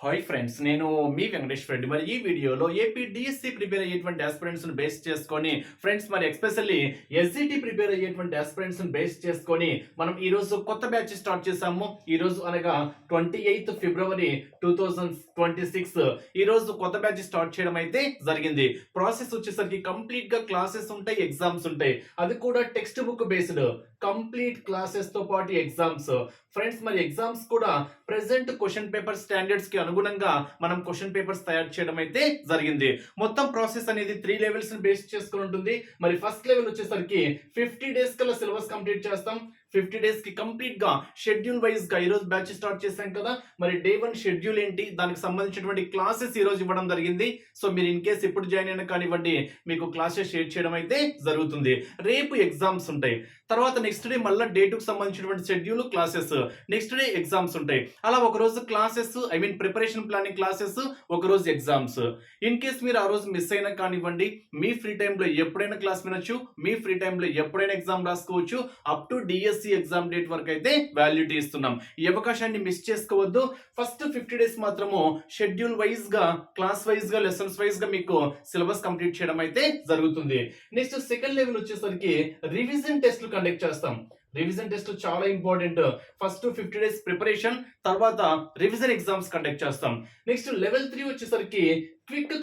Hi friends, నేను మీ వెంకటేష్ రెడ్డి. మరి ఈ వీడియోలో ఏపీ డిఎస్సి ప్రిపేర్ అయ్యేటువంటి ఆస్పిరెంట్స్ ని బేస్ చేసుకొని ఫ్రెండ్స్, మరి ఎస్పెషల్లీ ఎస్జిటి ప్రిపేర్ అయ్యేటువంటి ఆస్పిరెంట్స్ ని బేస్ చేసుకొని మనం ఈ రోజు కొత్త బ్యాచ్ స్టార్ట్ చేసాము. ఈ రోజు అనగా 28 ఫిబ్రవరి 2026 ఈ రోజు కొత్త బ్యాచ్ స్టార్ట్ చేయడం అయితే జరిగింది. ప్రాసెస్ వచ్చేసరికి కంప్లీట్ గా క్లాసెస్ ఉంటాయి, ఎగ్జామ్స్ ఉంటాయి. అది కూడా text book based complete classes తో పాటు ఎగ్జామ్స్. ఫ్రెండ్స్, మరి ఎగ్జామ్స్ కూడా ప్రెసెంట్ క్వశ్చన్ పేపర్ స్టాండర్డ్స్ కి అనుగుణంగా మనం క్వశ్చన్ పేపర్స్ తయారు చేయడం అయితే జరిగింది. మొత్తం ప్రాసెస్ అనేది 3 లెవెల్స్ ని బేస్ చేసుకుని ఉంటుంది. మరి ఫస్ట్ లెవెల్ వచ్చేసరికి 50 డేస్ కల్లా సిలబస్ కంప్లీట్ చేస్తాం. 50 డేస్ కి కంప్లీట్ గా షెడ్యూల్ వైజ్ గా ఈ రోజు బ్యాచ్ స్టార్ట్ చేశాం కదా. మరి డే 1 షెడ్యూల్ ఏంటి, దానికి సంబంధించినటువంటి క్లాసెస్ ఈ రోజు ఇవ్వడం జరిగింది. సో మీరు ఇన్ కేస్ ఇప్పుడు జాయిన్ అయినా కానివ్వండి, మీకు క్లాసెస్ షేర్ చేయడం అయితే జరుగుతుంది. రేపు ఎగ్జామ్స్ ఉంటాయి. తర్వాత నెక్స్ట్ డే మళ్ళీ డే 2 కి సంబంధించినటువంటి schedule, classes, next day exams ఉంటాయి. అలా ఒక రోజు క్లాసెస్, ప్రిపరేషన్ ప్లానింగ్ క్లాసెస్, ఒక రోజు ఎగ్జామ్స్. ఇన్ కేస్ మీరు ఆ రోజు మిస్ అయినా కానివ్వండి, మీ ఫ్రీ టైంలో ఎప్పుడైనా క్లాస్ వినొచ్చు, మీ ఫ్రీ టైంలో ఎప్పుడైనా ఎగ్జామ్ రాసుకోవచ్చు. Up to DSC exam date వరకు అయితే వాల్యూటీ ఇస్తున్నాం. ఈ అవకాశాన్ని మిస్ చేసుకోవద్దు. ఫస్ట్ 50 డేస్ మాత్రము షెడ్యూల్ వైజ్ గా, క్లాస్ వైజ్ గా, లెసన్స్ వైజ్ గా మీకు సిలబస్ కంప్లీట్ చేయడం అయితే జరుగుతుంది. నెక్స్ట్ సెకండ్ లెవెల్ వచ్చేసరికి రివిజన్ టెస్ట్లు కండక్ట్ చేస్తాం. రివిజన్ టెస్ట్ చాలా ఇంపార్టెంట్. ఫస్ట్ 50 డేస్ ప్రిపరేషన్, తర్వాత రివిజన్ ఎగ్జామ్స్ కండక్ట్ చేస్తాం. నెక్స్ట్ లెవెల్ 3 వచ్చేసరికి క్విక్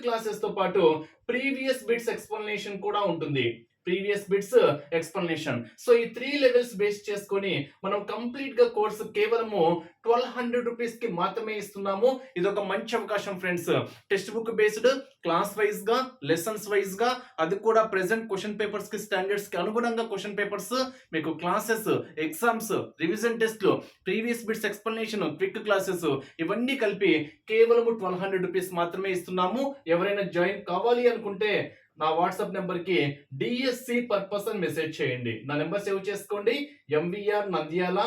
క్లాసెస్ తో పాటు ప్రీవియస్ బిట్స్ ఎక్స్ప్లెనేషన్ కూడా ఉంటుంది. Previous bits explanation. సో ఈ 3 లెవెల్స్ బేస్ చేసుకొని మనం కంప్లీట్ గా కోర్సు కేవలము 1200 రూపీస్ కి మాత్రమే ఇస్తున్నాము. ఇది ఒక మంచి అవకాశం friends. Text book based, class wise గా, లెసన్స్ వైజ్ గా, అది కూడా ప్రెసెంట్ క్వశ్చన్ పేపర్స్ కి, స్టాండర్డ్స్ కి అనుగుణంగా క్వశ్చన్ పేపర్స్, మీకు క్లాసెస్, ఎగ్జామ్స్, రివిజన్ టెస్ట్లు, previous bits explanation, quick classes, ఇవన్నీ కలిపి కేవలం 1200 రూపీస్ మాత్రమే ఇస్తున్నాము. ఎవరైనా జాయిన్ కావాలి అనుకుంటే నా వాట్సాప్ నెంబర్ కి డిఎస్సి పర్పస్ అని మెసేజ్ చేయండి. నా నెంబర్ సేవ్ చేసుకోండి. ఎంవిఆర్ నంద్యాల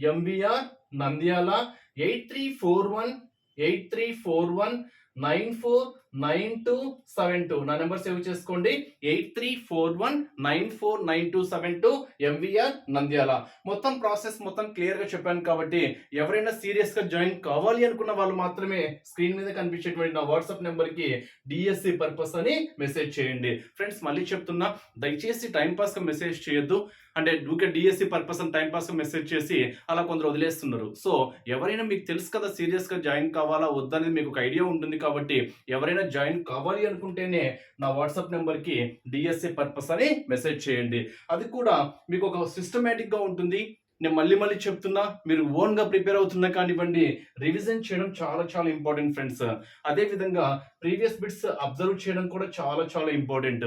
8341949272. నా నెంబర్ సేవ్ చేసుకోండి. 8341949272, ఎంవిఆర్ నంద్యాల. మొత్తం ప్రాసెస్ మొత్తం క్లియర్ గా చెప్పాను కాబట్టి ఎవరైనా సీరియస్ గా జాయిన్ కావాలి అనుకున్న వాళ్ళు మాత్రమే స్క్రీన్ మీద కనిపించేటువంటి నా వాట్సాప్ నెంబర్ కి డిఎస్సి పర్పస్ అని మెసేజ్ చేయండి. ఫ్రెండ్స్, మళ్ళీ చెప్తున్నా, దయచేసి టైం పాస్ గా మెసేజ్ చేయొద్దు. అంటే డిఎస్సి పర్పస్ అని టైం పాస్ గా మెసేజ్ చేసి అలా కొందరు వదిలేస్తున్నారు. సో ఎవరైనా, మీకు తెలుసు కదా సీరియస్ గా జాయిన్ కావాలా వద్దనేది మీకు ఒక ఐడియా ఉంటుంది కాబట్టి ఎవరైనా జాయిన్ కావాలి అనుకుంటేనే నా వాట్సాప్ నెంబర్ కి డిఎస్సి పర్పస్ అని మెసేజ్ చేయండి. అది కూడా మీకు ఒక సిస్టమేటిక్ గా ఉంటుంది. నేను మళ్ళీ చెప్తున్నా, మీరు ఓన్ గా ప్రిపేర్ అవుతున్నా కానివ్వండి, రివిజన్ చేయడం చాలా చాలా ఇంపార్టెంట్ ఫ్రెండ్స్. అదే విధంగా ప్రీవియస్ బిట్స్ అబ్జర్వ్ చేయడం కూడా చాలా చాలా ఇంపార్టెంట్.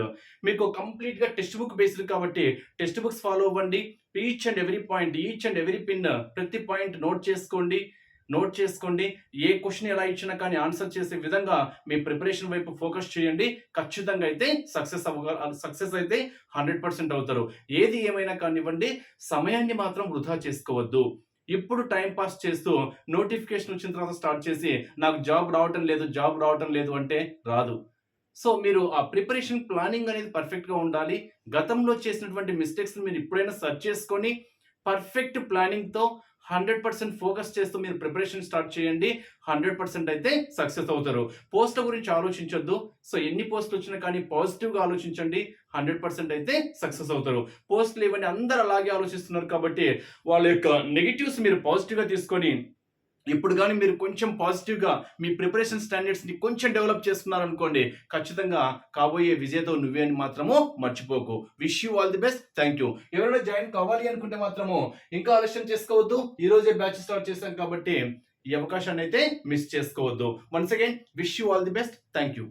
మీకు కంప్లీట్ గా టెక్స్ట్ బుక్ బేస్డ్ కాబట్టి టెక్స్ట్ బుక్స్ ఫాలో అవ్వండి. Each and every point, each and every pin, ప్రతి పాయింట్ నోట్ చేసుకోండి. ఏ క్వశ్చన్ ఎలా ఇచ్చినా కానీ ఆన్సర్ చేసే విధంగా మీ ప్రిపరేషన్ వైపు ఫోకస్ చేయండి. ఖచ్చితంగా అయితే సక్సెస్ అయితే 100% అవుతారు. ఏది ఏమైనా కానివ్వండి, సమయాన్ని మాత్రం వృధా చేసుకోవద్దు. ఇప్పుడు టైం పాస్ చేస్తూ నోటిఫికేషన్ వచ్చిన తర్వాత స్టార్ట్ చేసి నాకు జాబ్ రావటం లేదు అంటే రాదు. సో మీరు ఆ ప్రిపరేషన్ ప్లానింగ్ అనేది పర్ఫెక్ట్ గా ఉండాలి. గతంలో చేసినటువంటి మిస్టేక్స్ మీరు ఇప్పుడైనా సర్చ్ చేసుకొని పర్ఫెక్ట్ ప్లానింగ్ తో 100% ఫోకస్ చేస్తూ మీరు ప్రిపరేషన్ స్టార్ట్ చేయండి. 100% అయితే సక్సెస్ అవుతారు. పోస్ట్ల గురించి ఆలోచించొద్దు. సో ఎన్ని పోస్టులు వచ్చినా కానీ పాజిటివ్ గా ఆలోచించండి. 100% అయితే సక్సెస్ అవుతారు. పోస్టులు ఇవన్నీ అందరూ అలాగే ఆలోచిస్తున్నారు కాబట్టి వాళ్ళ యొక్క నెగిటివ్స్ మీరు పాజిటివ్ గా తీసుకొని ఇప్పుడు కానీ మీరు కొంచెం పాజిటివ్గా మీ ప్రిపరేషన్ స్టాండర్డ్స్ని కొంచెం డెవలప్ చేసుకున్నారనుకోండి, ఖచ్చితంగా కాబోయే విజేత నువ్వే అని మాత్రము మర్చిపోకు. Wish you all the best. Thank you. ఎవరైనా జాయిన్ కావాలి అనుకుంటే మాత్రము ఇంకా ఆలస్యం చేసుకోవద్దు. ఈ రోజే బ్యాచ్ స్టార్ట్ చేశాం కాబట్టి ఈ అవకాశాన్ని అయితే మిస్ చేసుకోవద్దు. Once again wish you all the best. Thank you.